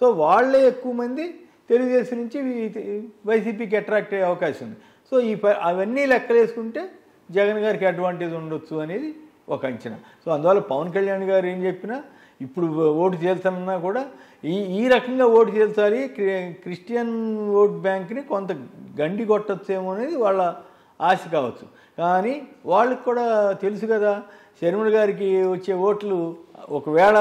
So వాళ్ళే ఎక్కువ మంది తెలుగుదేశం నుంచి వైసీపీకి అట్రాక్ట్ అయ్యే అవకాశం ఉంది. సో అవన్నీ లెక్కలేసుకుంటే జగన్ గారికి అడ్వాంటేజ్ ఉండొచ్చు అనేది ఒక అంచనా. సో అందువల్ల పవన్ కళ్యాణ్ గారు ఏం చెప్పినా ఇప్పుడు ఓటు చేల్చాలన్నా కూడా ఈ రకంగా ఓటు చేల్చాలి, క్రిస్టియన్ ఓట్ బ్యాంక్ని కొంత గండి కొట్టచ్చేమో అనేది వాళ్ళ ఆశ కావచ్చు. కానీ వాళ్ళకి కూడా తెలుసు కదా, షర్మిల గారికి వచ్చే ఓట్లు ఒకవేళ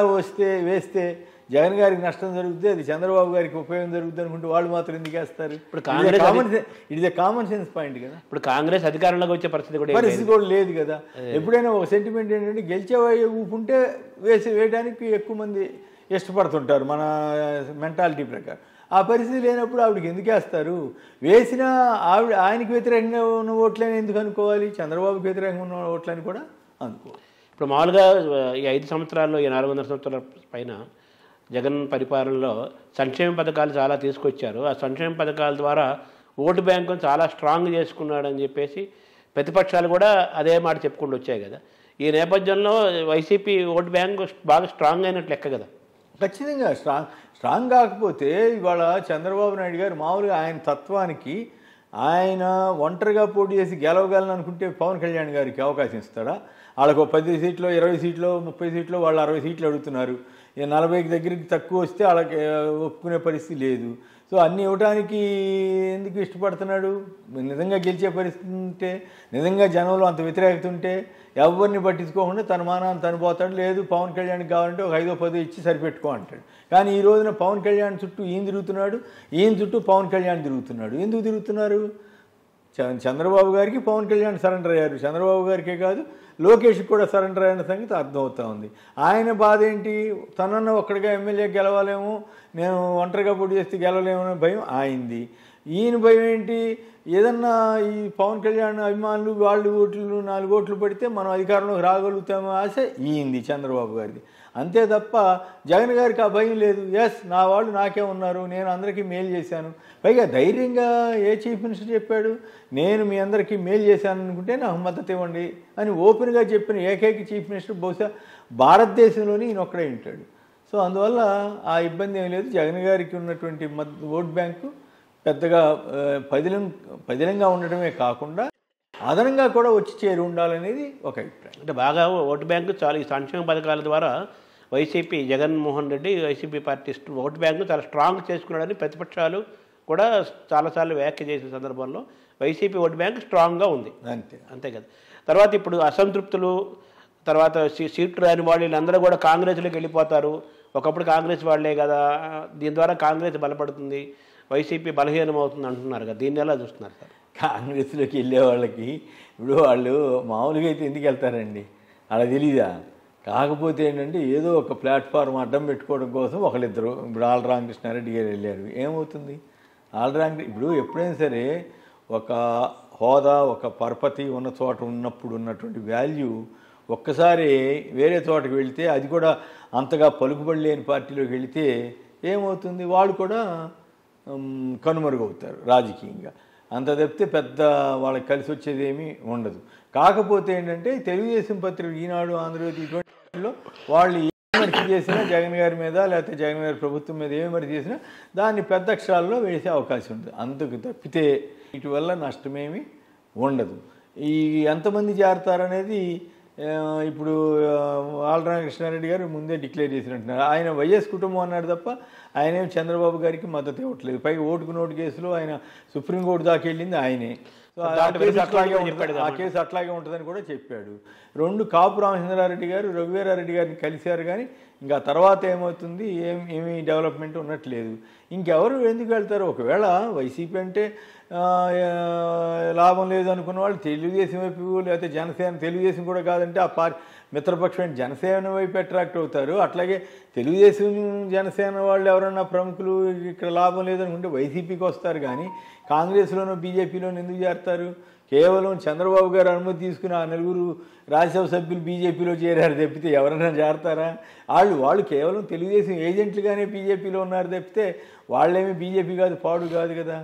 వేస్తే జగన్ గారికి నష్టం జరుగుతుంది, అది చంద్రబాబు గారికి ఉపయోగం జరుగుతుంది అనుకుంటే వాళ్ళు మాత్రం ఎందుకు వేస్తారు? ఇప్పుడు ఇట్ కామన్ సెన్స్ పాయింట్ కదా. ఇప్పుడు కాంగ్రెస్ అధికారంలోకి వచ్చే పరిస్థితి కూడా లేదు కదా. ఎప్పుడైనా ఒక సెంటిమెంట్ ఏంటంటే గెలిచే ఊపుంటే వేయడానికి ఎక్కువ మంది ఇష్టపడుతుంటారు మన మెంటాలిటీ ప్రకారం. ఆ పరిస్థితి లేనప్పుడు ఆవిడకి ఎందుకు వేస్తారు? వేసినా ఆయనకి వ్యతిరేకంగా ఉన్న ఓట్లని ఎందుకు అనుకోవాలి, చంద్రబాబుకి వ్యతిరేకంగా ఉన్న ఓట్లని కూడా అనుకోవాలి. ఇప్పుడు మామూలుగా ఈ 5 సంవత్సరాల్లో, ఈ 400 సంవత్సరాల పైన జగన్ పరిపాలనలో సంక్షేమ పథకాలు చాలా తీసుకొచ్చారు. ఆ సంక్షేమ పథకాల ద్వారా ఓటు బ్యాంకును చాలా స్ట్రాంగ్ చేసుకున్నాడని చెప్పేసి ప్రతిపక్షాలు కూడా అదే మాట చెప్పుకుంటూ వచ్చాయి కదా. ఈ నేపథ్యంలో వైసీపీ ఓటు బ్యాంకు బాగా స్ట్రాంగ్ అయినట్లు లెక్క కదా. ఖచ్చితంగా స్ట్రాంగ్ కాకపోతే ఇవాళ చంద్రబాబు నాయుడు గారు మామూలుగా ఆయన తత్వానికి ఆయన ఒంటరిగా పోటీ చేసి గెలవగలను అనుకుంటే పవన్ కళ్యాణ్ గారికి అవకాశం ఇస్తాడా? వాళ్ళకు 10 సీట్లు, 20 సీట్లు, 30 సీట్లు, వాళ్ళు 60 సీట్లు అడుగుతున్నారు. 40కి దగ్గరికి తక్కువ వస్తే వాళ్ళకి ఒప్పుకునే పరిస్థితి లేదు. సో అన్నీ ఇవ్వడానికి ఎందుకు ఇష్టపడుతున్నాడు? నిజంగా గెలిచే పరిస్థితి ఉంటే, నిజంగా జనంలో అంత వ్యతిరేకత ఉంటే ఎవరిని పట్టించుకోకుండా తన మానాన్ని తను పోతాడు. లేదు పవన్ కళ్యాణ్కి కావాలంటే ఒక 5-10 ఇచ్చి సరిపెట్టుకో అంటాడు. కానీ ఈ రోజున పవన్ కళ్యాణ్ చుట్టూ ఈయన తిరుగుతున్నాడు, ఈయన చుట్టూ పవన్ కళ్యాణ్ తిరుగుతున్నాడు. ఎందుకు తిరుగుతున్నారు? చంద్రబాబు గారికి పవన్ కళ్యాణ్ సరెండర్ అయ్యారు. చంద్రబాబు గారికే కాదు, లోకేష్కి కూడా సరెండర్ అయిన సంగతి అర్థమవుతూ ఉంది. ఆయన బాధ ఏంటి? తనన్న ఒక్కడిగా ఎమ్మెల్యే గెలవాలేమో, నేను ఒంటరిగా పోటీ చేస్తే గెలవలేమో అనే భయం ఆయనది. ఈయన భయం ఏంటి? ఏదన్నా ఈ పవన్ కళ్యాణ్ అభిమానులు వాళ్ళు 4 ఓట్లు పడితే మనం అధికారంలోకి రాగలుగుతామో ఆశ ఈయనది, చంద్రబాబు గారిది. అంతే తప్ప జగన్ గారికి ఆ భయం లేదు. ఎస్, నా వాళ్ళు నాకే ఉన్నారు, నేను అందరికీ మేలు చేశాను. పైగా ధైర్యంగా ఏ చీఫ్ మినిస్టర్ చెప్పాడు? నేను మీ అందరికీ మేలు చేశాను అనుకుంటే నాకు మద్దతు ఇవ్వండి అని ఓపెన్గా చెప్పిన ఏకైక చీఫ్ మినిస్టర్ బహుశా భారతదేశంలోని ఈయన ఒక్కడే ఉంటాడు. సో అందువల్ల ఆ ఇబ్బంది ఏం లేదు. జగన్ గారికి ఉన్నటువంటి ఓట్ బ్యాంకు పెద్దగా పదిలంగా ఉండటమే కాకుండా అదనంగా కూడా వచ్చి చేరి ఉండాలనేది ఒక అభిప్రాయం. అంటే బాగా ఓటు బ్యాంకు చాలా ఈ సంక్షేమ పథకాల ద్వారా YCP Jaganmohan Reddy YCP party vote bank చాలా స్ట్రాంగ్ చేసుకున్నాడని ప్రతిపక్షాలు కూడా చాలాసార్లు వ్యాఖ్య చేసిన సందర్భంలో వైసీపీ ఓటు బ్యాంకు స్ట్రాంగ్గా ఉంది. అంతే కదా. తర్వాత ఇప్పుడు అసంతృప్తులు, తర్వాత సీట్లు రాని వాళ్ళు వీళ్ళందరూ కూడా కాంగ్రెస్లోకి వెళ్ళిపోతారు. ఒకప్పుడు కాంగ్రెస్ వాళ్ళే కదా, దీని ద్వారా కాంగ్రెస్ బలపడుతుంది, వైసీపీ బలహీనం అవుతుంది అంటున్నారు కదా. దీన్ని ఎలా చూస్తున్నారు సార్? కాంగ్రెస్లోకి వెళ్ళే వాళ్ళకి ఇప్పుడు వాళ్ళు మామూలుగా అయితే ఎందుకు వెళ్తారండి? అలా తెలీదా? కాకపోతే ఏంటంటే ఏదో ఒక ప్లాట్ఫామ్ అడ్డం పెట్టుకోవడం కోసం ఒకళ్ళిద్దరు, ఇప్పుడు ఆళ్ళ రామకృష్ణారెడ్డి గారు వెళ్ళారు. ఏమవుతుంది? ఇప్పుడు ఎప్పుడైనా సరే ఒక హోదా, ఒక పరపతి ఉన్న చోట ఉన్నప్పుడు ఉన్నటువంటి వాల్యూ ఒక్కసారి వేరే చోటకి వెళితే, అది కూడా అంతగా పలుకుబడి లేని పార్టీలోకి వెళితే ఏమవుతుంది? వాళ్ళు కూడా కనుమరుగవుతారు రాజకీయంగా. అంత తప్పితే పెద్ద వాళ్ళకి కలిసి వచ్చేది ఏమీ ఉండదు. కాకపోతే ఏంటంటే తెలుగుదేశం పత్రిక, ఈనాడు, ఆంధ్రజ్యోతి ఇటువంటి వాటిలో వాళ్ళు ఏ విమర్శ చేసినా జగన్ గారి మీద, లేకపోతే జగన్ గారి ప్రభుత్వం మీద ఏ విమర్శ చేసినా దాన్ని పెద్ద అక్షరాల్లో వేసే అవకాశం ఉంటుంది. అందుకు తప్పితే వీటి వల్ల నష్టమేమీ ఉండదు. ఎంతమంది చేరతారనేది ఇప్పుడు ఆళ్ళరామకృష్ణారెడ్డి గారు ముందే డిక్లేర్ చేసినట్టున్నారు. ఆయన వైఎస్ కుటుంబం అన్నాడు తప్ప ఆయనేం చంద్రబాబు గారికి మద్దతు ఇవ్వట్లేదు. పైగా ఓటుకు నోటు కేసులో ఆయన సుప్రీంకోర్టు దాకా వెళ్ళింది ఆయనే. సో ఆ కేసు అట్లాగే ఉంటుందని కూడా చెప్పాడు. 2 కాపు రామచంద్రారెడ్డి గారు రఘువీరారెడ్డి గారిని కలిశారు, కానీ ఇంకా తర్వాత ఏమవుతుంది, ఏమీ డెవలప్మెంట్ ఉన్నట్లేదు. ఇంకెవరు ఎందుకు వెళ్తారు? ఒకవేళ వైసీపీ అంటే లాభం లేదు అనుకున్న వాళ్ళు తెలుగుదేశం వైపు, లేకపోతే జనసేన, తెలుగుదేశం కూడా కాదంటే ఆ మిత్రపక్షమైన జనసేన వైపు అట్రాక్ట్ అవుతారు. అట్లాగే తెలుగుదేశం జనసేన వాళ్ళు ఎవరన్నా ప్రముఖులు ఇక్కడ లాభం లేదనుకుంటే వైసీపీకి వస్తారు. కానీ కాంగ్రెస్లోనూ బీజేపీలోనూ ఎందుకు చేరతారు? కేవలం చంద్రబాబు గారు అనుమతి తీసుకుని ఆ 4 రాజ్యసభ సభ్యులు బీజేపీలో చేరారు తప్పితే ఎవరైనా చేరతారా? వాళ్ళు కేవలం తెలుగుదేశం ఏజెంట్లుగానే బీజేపీలో ఉన్నారు తప్పితే వాళ్ళేమీ బీజేపీ కాదు, పాడు కాదు కదా.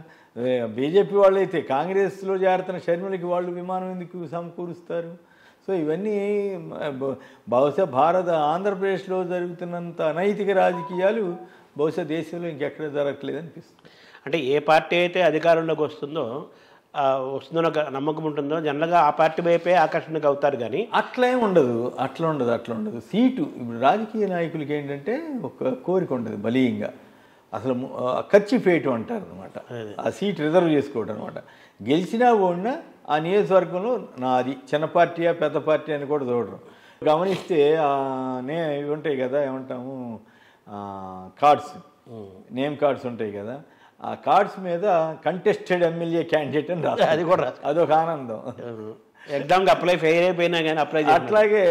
బీజేపీ వాళ్ళైతే కాంగ్రెస్లో చేరుతున్న షర్మిలకి వాళ్ళు విమానం ఎందుకు సమకూరుస్తారు? సో ఇవన్నీ బహుశా ఆంధ్రప్రదేశ్లో జరుగుతున్నంత అనైతిక రాజకీయాలు బహుశా దేశంలో ఇంకెక్కడ జరగట్లేదు అనిపిస్తుంది. అంటే ఏ పార్టీ అయితే అధికారంలోకి వస్తుందో ఒక నమ్మకం ఉంటుందో జనరల్గా ఆ పార్టీ వైపే ఆకర్షణకు అవుతారు. కానీ అట్లా ఉండదు. సీటు ఇప్పుడు రాజకీయ నాయకులకి ఏంటంటే ఒక కోరిక ఉంటుంది బలీయంగా, అసలు ఖర్చు వేయటం అంటారు అనమాట. ఆ సీట్ రిజర్వ్ చేసుకోవటం అనమాట. గెలిచినా ఓడినా ఆ నియోజకవర్గంలో నాది, చిన్న పార్టీయా పెద్ద పార్టీ అని కూడా చూడరు. గమనిస్తే ఇవి ఉంటాయి కదా, ఏమంటాము కార్డ్స్, నేమ్ కార్డ్స్ ఉంటాయి కదా, ఆ కార్డ్స్ మీద కంటెస్టెడ్ ఎమ్మెల్యే క్యాండిడేట్ అని రాదు. అది కూడా అదొక ఆనందం. ఎగ్జామ్కి అప్లై ఫెయిల్ అయిపోయినా కానీ అప్లై. అట్లాగే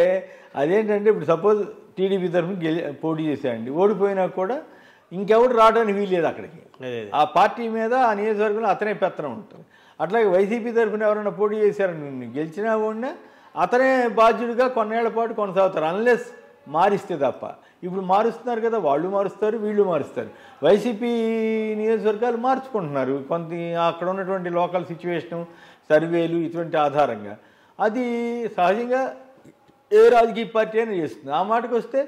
అదేంటంటే ఇప్పుడు సపోజ్ టీడీపీ తరఫున పోటీ చేశాడండి, ఓడిపోయినా కూడా ఇంకెవరు రావడానికి వీల్లేదు అక్కడికి. ఆ పార్టీ మీద ఆ నియోజకవర్గంలో అతనే పెత్తనం ఉంటుంది. అట్లాగే వైసీపీ తరఫున ఎవరైనా పోటీ చేశారని గెలిచినా కూడా అతనే బాధ్యుడిగా కొన్నేళ్ల పాటు కొనసాగుతారు, అన్లెస్ మారిస్తే తప్ప. ఇప్పుడు మారుస్తున్నారు కదా, వాళ్ళు మారుస్తారు, వీళ్ళు మారుస్తారు. వైసీపీ నియోజకవర్గాలు మార్చుకుంటున్నారు కొంత, అక్కడ ఉన్నటువంటి లోకల్ సిచ్యువేషను, సర్వేలు ఇటువంటి ఆధారంగా. అది సహజంగా ఏ రాజకీయ పార్టీ అయినా చేస్తుంది. ఆ మాటకు వస్తే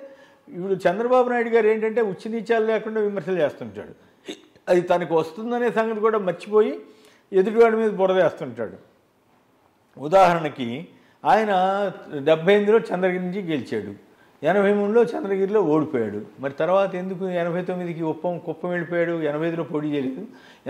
ఇప్పుడు చంద్రబాబు నాయుడు గారు ఏంటంటే ఉచ్చనీచాలు లేకుండా విమర్శలు చేస్తుంటాడు. అది తనకు వస్తుందనే సంగతి కూడా మర్చిపోయి ఎదుటివాడి మీద బురదేస్తుంటాడు. ఉదాహరణకి ఆయన 78లో చంద్రగిరి నుంచి గెలిచాడు, 83లో చంద్రగిరిలో ఓడిపోయాడు. మరి తర్వాత ఎందుకు 89కి కుప్పం వెళ్ళిపోయాడు? 85లో పోటీ చేయలేదు,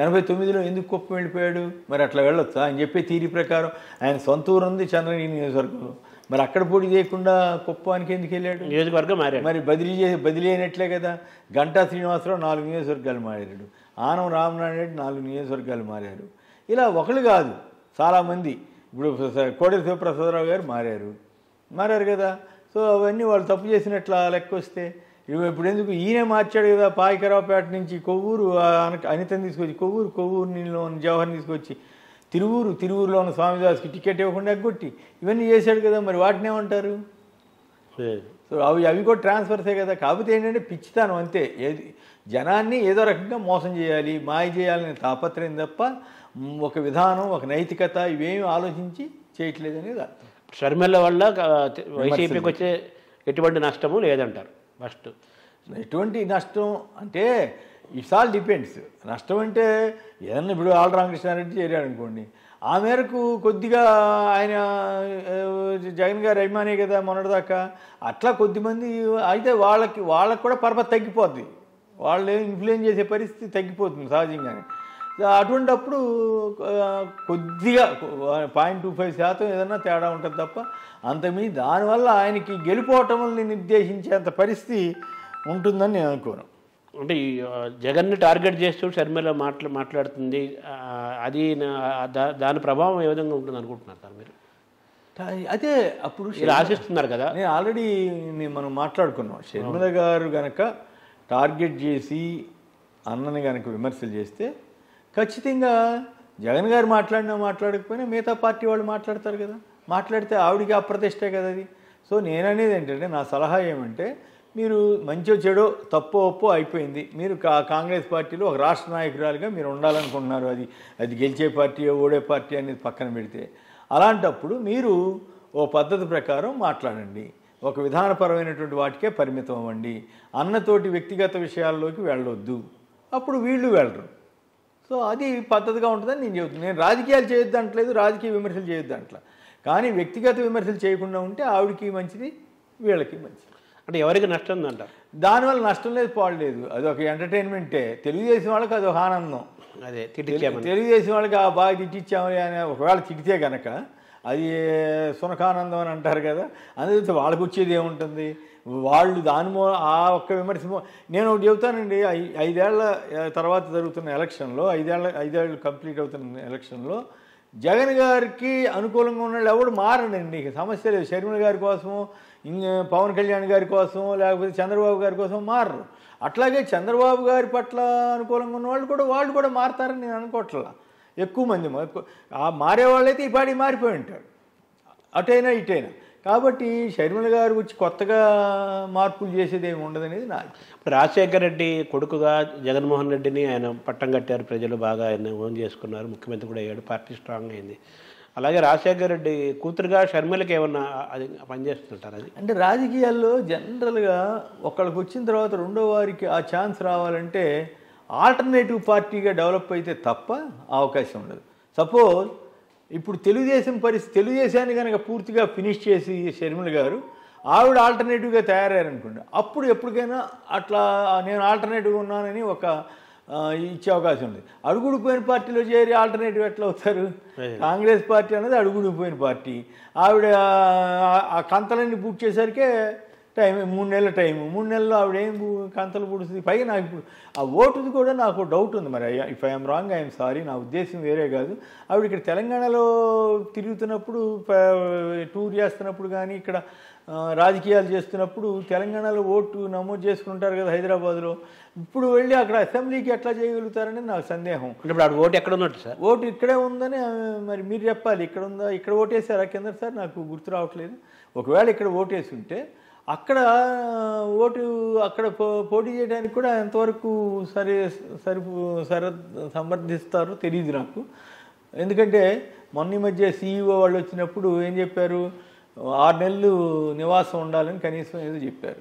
89లో ఎందుకు కుప్పం వెళ్ళిపోయాడు? మరి అట్లా వెళ్ళొచ్చా? ఆయన చెప్పే తీరి ప్రకారం ఆయన సొంత ఊరు ఉంది చంద్రగిరి నియోజకవర్గంలో, మరి అక్కడ పోటీ చేయకుండా కుప్పానికి ఎందుకు వెళ్ళాడు? నియోజకవర్గం మారాడు. మరి బదిలీ అయినట్లే కదా. గంటా శ్రీనివాసరావు 4 నియోజకవర్గాలు మారాడు, ఆనం రామనాయుడు 4 నియోజకవర్గాలు మారారు. ఇలా ఒకళ్ళు కాదు, చాలామంది. ఇప్పుడు కోడెల శివప్రసాదరావు గారు మారారు కదా. సో అవన్నీ వాళ్ళు తప్పు చేసినట్ల లెక్క వస్తే ఇప్పుడు ఎందుకు ఈయనే మార్చాడు కదా. పాయికరావుపేట నుంచి కొవ్వూరు అనితని తీసుకొచ్చి కొవ్వూరులో జవహర్ని తీసుకొచ్చి తిరువూరులో ఉన్న స్వామిదాస్కి టికెట్ ఇవ్వకుండా ఎగ్గొట్టి ఇవన్నీ చేశాడు కదా. మరి వాటిని ఏమంటారు? సో అవి కూడా ట్రాన్స్ఫర్సే కదా. కాకపోతే ఏంటంటే పిచ్చితనం అంతే. జనాన్ని ఏదో రకంగా మోసం చేయాలి, మాయ చేయాలనే తాపత్రయం తప్ప ఒక విధానం, ఒక నైతికత ఇవేమి ఆలోచించి చేయట్లేదు అనేది అర్థం. షర్మిల వల్ల వైసీపీకి వచ్చే ఎటువంటి నష్టము లేదంటారు. ఫస్ట్ ఎటువంటి నష్టం అంటే ఇట్స్ ఆల్ డిపెండ్స్. నష్టం అంటే ఏదన్నా ఇప్పుడు ఆళ్ళ రామకృష్ణారెడ్డి చేరాడు అనుకోండి, ఆ మేరకు కొద్దిగా ఆయన జగన్ గారు అభిమానే కదా మొన్నటిదాకా. అట్లా కొద్దిమంది అయితే వాళ్ళకి కూడా పరపతి తగ్గిపోద్ది, వాళ్ళు ఇన్ఫ్లుయెన్స్ చేసే పరిస్థితి తగ్గిపోతుంది సహజంగానే. అటువంటప్పుడు కొద్దిగా 0.25% ఏదన్నా తేడా ఉంటుంది తప్ప అంతమీ దానివల్ల ఆయనకి గెలుపోవటంని నిర్దేశించేంత పరిస్థితి ఉంటుందని నేను అనుకోను. అంటే జగన్ని టార్గెట్ చేస్తూ షర్మిల మాట్లాడుతుంది, అది దాని ప్రభావం ఏ విధంగా ఉంటుంది అనుకుంటున్నారు సార్ మీరు? అదే అప్పుడు ఆశిస్తున్నారు కదా. నేను ఆల్రెడీ మనం మాట్లాడుకున్నాం. షర్మిల గారు కనుక టార్గెట్ చేసి అన్నని కనుక విమర్శలు చేస్తే ఖచ్చితంగా జగన్ గారు మాట్లాడకపోయినా మిగతా పార్టీ వాళ్ళు మాట్లాడతారు కదా. మాట్లాడితే ఆవిడికి అప్రతిష్టే కదా అది. సో నేననేది ఏంటంటే, నా సలహా ఏమంటే, మీరు మంచో చెడో తప్పో ఒప్పో అయిపోయింది, మీరు కాంగ్రెస్ పార్టీలో ఒక రాష్ట్ర నాయకురాలుగా మీరు ఉండాలనుకుంటున్నారు. అది గెలిచే పార్టీ ఓడే పార్టీ అనేది పక్కన పెడితే, అలాంటప్పుడు మీరు ఓ పద్ధతి ప్రకారం మాట్లాడండి, ఒక విధానపరమైనటువంటి వాటికే పరిమితం అవ్వండి, అన్నతోటి వ్యక్తిగత విషయాల్లోకి వెళ్ళొద్దు, అప్పుడు వీళ్ళు వెళ్ళరు. సో అది పద్ధతిగా ఉంటుందని నేను చెబుతున్నాను. నేను రాజకీయాలు చేయొద్దు అంటలేదు, రాజకీయ విమర్శలు చేయొద్దు అంటలా, కానీ వ్యక్తిగత విమర్శలు చేయకుండా ఉంటే ఆవిడకి మంచిది, వీళ్ళకి మంచిది. అంటే ఎవరికి నష్టం ఉందంటారు? దానివల్ల నష్టం లేదు, పాడలేదు, అది ఒక ఎంటర్టైన్మెంటే. తెలుగుదేశం వాళ్ళకి అది ఒక ఆనందం. అదే తెలుగుదేశం వాళ్ళకి బాగా తిట్టించామని అని ఒకవేళ తిట్టితే కనుక అది సునకానందం అని అంటారు కదా. అందుకే వాళ్ళకి వచ్చేది ఏముంటుంది? వాళ్ళు ఆ ఒక్క విమర్శ. నేను ఒకటి చెబుతానండి, 5 ఏళ్ల తర్వాత జరుగుతున్న ఎలక్షన్లో, 5 ఏళ్ళు కంప్లీట్ అవుతున్న ఎలక్షన్లో జగన్ గారికి అనుకూలంగా ఉన్న వాళ్ళు ఎవడు మారండి, సమస్య లేదు. షర్మిల గారి కోసమో, పవన్ కళ్యాణ్ గారి కోసమో, లేకపోతే చంద్రబాబు గారి కోసం మారరు. అట్లాగే చంద్రబాబు గారి పట్ల అనుకూలంగా ఉన్న వాళ్ళు కూడా మారతారని నేను అనుకోవట్లా. ఎక్కువ మంది మారేవాళ్ళైతే ఈ పాడి మారిపోయి ఉంటాడు, అటైనా ఇటైనా. కాబట్టి షర్మిల గారు వచ్చి కొత్తగా మార్పులు చేసేది ఏమి ఉండదనేది నా. రాజశేఖర రెడ్డి కొడుకుగా జగన్మోహన్ రెడ్డిని ఆయన పట్టం కట్టారు, ప్రజలు బాగా ఆయన ఓన్ చేసుకున్నారు, ముఖ్యమంత్రి కూడా అయ్యాడు, పార్టీ స్ట్రాంగ్ అయింది. అలాగే రాజశేఖర రెడ్డి కూతురుగా షర్మిలకి ఏమన్నా అది పనిచేస్తుంటారు అది? అంటే రాజకీయాల్లో జనరల్గా ఒకళ్ళకి వచ్చిన తర్వాత రెండో వారికి ఆ ఛాన్స్ రావాలంటే ఆల్టర్నేటివ్ పార్టీగా డెవలప్ అయితే తప్ప అవకాశం ఉండదు. సపోజ్ ఇప్పుడు తెలుగుదేశం తెలుగుదేశాన్ని కనుక పూర్తిగా ఫినిష్ చేసి షర్మిల గారు ఆవిడ ఆల్టర్నేటివ్గా తయారయ్యారనుకోండి, అప్పుడు ఎప్పటికైనా అట్లా నేను ఆల్టర్నేటివ్గా ఉన్నానని ఒక ఇచ్చే అవకాశం ఉంది. అడుగుడిపోయిన పార్టీలో చేరి ఆల్టర్నేటివ్ ఎట్లా అవుతారు? కాంగ్రెస్ పార్టీ అనేది అడుగుడిపోయిన పార్టీ. ఆవిడ ఆ కంతలన్నీ బుక్ చేసరికే టైం 3 నెలల టైము. 3 నెలల్లో ఆవిడ ఏం కంతలు పుడుతుంది. పైగా నాకు ఇప్పుడు ఆ ఓటుది కూడా నాకు డౌట్ ఉంది. మరి if I'm wrong I'm sorry, నా ఉద్దేశం వేరే కాదు. ఆవిడ ఇక్కడ తెలంగాణలో తిరుగుతున్నప్పుడు, టూర్ చేస్తున్నప్పుడు కానీ, ఇక్కడ రాజకీయాలు చేస్తున్నప్పుడు తెలంగాణలో ఓటు నమోదు చేసుకుంటారు కదా హైదరాబాద్లో. ఇప్పుడు వెళ్ళి అక్కడ అసెంబ్లీకి ఎట్లా చేయగలుగుతారని నాకు సందేహం. ఇప్పుడు ఆవిడ ఓటు ఎక్కడ ఉన్నట్టు సార్? ఓటు ఇక్కడే ఉందని మరి మీరు చెప్పాలి. ఇక్కడ ఉందా? ఇక్కడ ఓటేసారా కింద సార్? నాకు గుర్తు రావట్లేదు. ఒకవేళ ఇక్కడ ఓటేసి ఉంటే అక్కడ అక్కడ పోటీ చేయడానికి కూడా ఎంతవరకు సమర్థిస్తారో తెలియదు నాకు. ఎందుకంటే మొన్న మధ్య CEO వాళ్ళు వచ్చినప్పుడు ఏం చెప్పారు, 6 నెలలు నివాసం ఉండాలని కనీసం ఏదో చెప్పారు.